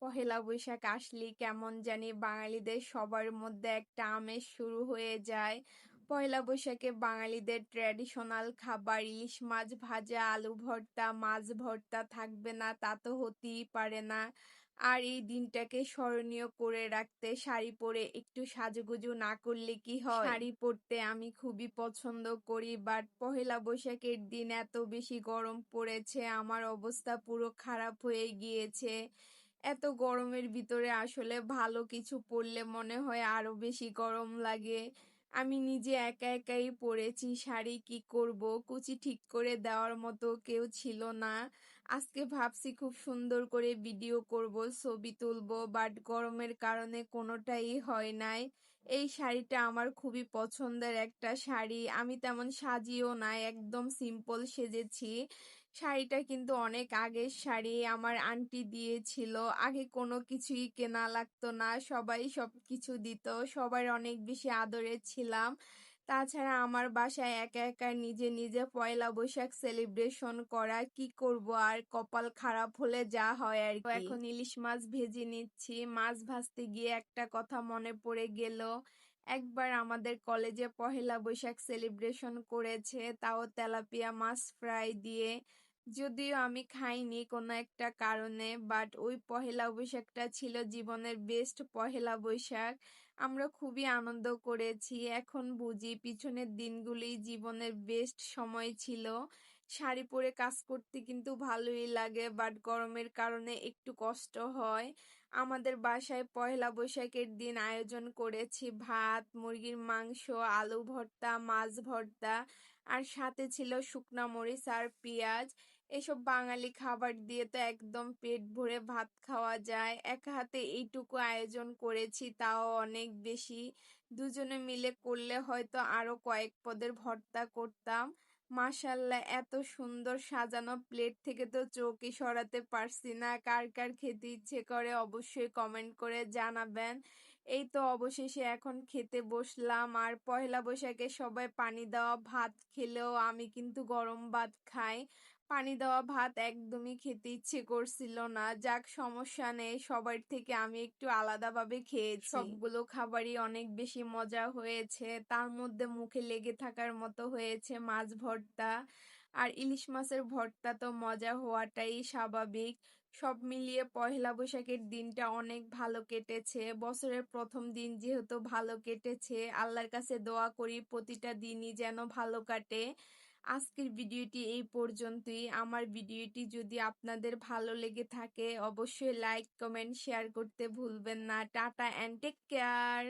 পহেলা বৈশাখ আসলেই কেমন জানি বাঙালিদের সবার মধ্যে একটা আমেজ শুরু হয়ে যায়। পয়লা বৈশাখে বাঙালিদের ট্র্যাডিশনাল খাবার ইলিশ মাছ ভাজা, আলু ভর্তা, মাছ ভর্তা থাকবে না তা তো হতেই পারে না। আর এই দিনটাকে স্মরণীয় করে রাখতে শাড়ি পরে একটু সাজুগুজু না করলে কি হয়? শাড়ি পরতে আমি খুবই পছন্দ করি, বাট পহেলা বৈশাখের দিন এত বেশি গরম পড়েছে, আমার অবস্থা পুরো খারাপ হয়ে গিয়েছে। এত গরমের ভিতরে আসলে ভালো কিছু পরলে মনে হয় আরো বেশি গরম লাগে। আমি নিজে একা একাই পরেছি শাড়ি, কি করব, কুচি ঠিক করে দেওয়ার মতো কেউ ছিল না। আজকে ভাবছি খুব সুন্দর করে ভিডিও করব, ছবি তুলবো, বাট গরমের কারণে কোনোটাই হয় নাই। এই শাড়িটা আমার খুবই পছন্দের একটা শাড়ি, আমি তেমন সাজিও নাই, একদম সিম্পল সেজেছি। শাড়িটা কিন্তু অনেক আগের শাড়ি, আমার আন্টি দিয়েছিল। আগে কোনো কিছুই কেনা লাগতো না, সবাই সবকিছু দিত, সবার অনেক বেশি আদরের ছিলাম। তাছাড়া আমার বাসায় একা একা নিজে নিজে পয়লা বৈশাখ সেলিব্রেশন করা, কি করব আর, কপাল খারাপ হলে যা হয় আর কি। এখন ইলিশ মাছ ভেজে নিচ্ছি। মাছ ভাজতে গিয়ে একটা কথা মনে পড়ে গেল। একবার আমাদের কলেজে পহেলা বৈশাখ সেলিব্রেশন করেছে, তাও তেলাপিয়া মাছ ফ্রাই দিয়ে। যদিও আমি খাইনি কোনো একটা কারণে, বাট ওই পহেলা বৈশাখটা ছিল জীবনের বেস্ট পহেলা বৈশাখ। আমরা খুবই আনন্দ করেছি, এখন বুঝি পিছনের দিনগুলোই জীবনের বেস্ট সময় ছিল। শাড়ি পরে কাজ করতে কিন্তু ভালোই লাগে, বাট গরমের কারণে একটু কষ্ট হয়। আমাদের বাসায় পহেলা বৈশাখের দিন আয়োজন করেছি ভাত, মুরগির মাংস, আলু ভর্তা, মাছ ভর্তা, আর সাথে ছিল শুকনা মরিচ আর পেঁয়াজ। এসব বাঙালি খাবার দিয়ে তো একদম পেট ভরে ভাত খাওয়া যায়। একা হাতে এইটুকু আয়োজন করেছি, তাও অনেক বেশি। দুজনে মিলে করলে হয়তো আরো কয়েক পদের ভর্তা করতাম। মাশাল্লাহ, এত সুন্দর সাজানো প্লেট থেকে তো চোখই সরাতে পারছি না। কার কার খেতে ইচ্ছে করে অবশ্যই কমেন্ট করে জানাবেন। এই তো অবশেষে এখন খেতে বসলাম। আর পয়লা বৈশাখে সবাই পানি দেওয়া ভাত খেলেও আমি কিন্তু গরম ভাত খাই। পানি দেওয়া ভাত একদমই খেতে ইচ্ছে করছিল না। যাক, সমস্যা নেই, সবার থেকে আমি একটু আলাদাভাবে খেয়েছি। সবগুলো খাবারই অনেক বেশি মজা হয়েছে, তার মধ্যে মুখে লেগে থাকার মতো হয়েছে মাছ ভর্তা। আর ইলিশ মাছের ভর্তা তো মজা হওয়াটাই স্বাভাবিক। সব মিলিয়ে পহেলা বৈশাখের দিনটা অনেক ভালো কেটেছে। বছরের প্রথম দিন যেহেতু ভালো কেটেছে, আল্লাহর কাছে দোয়া করি প্রতিটা দিনই যেন ভালো কাটে। আজকের ভিডিওটি এই পর্যন্তই। আমার ভিডিওটি যদি আপনাদের ভালো লেগে থাকে অবশ্যই লাইক, কমেন্ট, শেয়ার করতে ভুলবেন না। Tata and take care.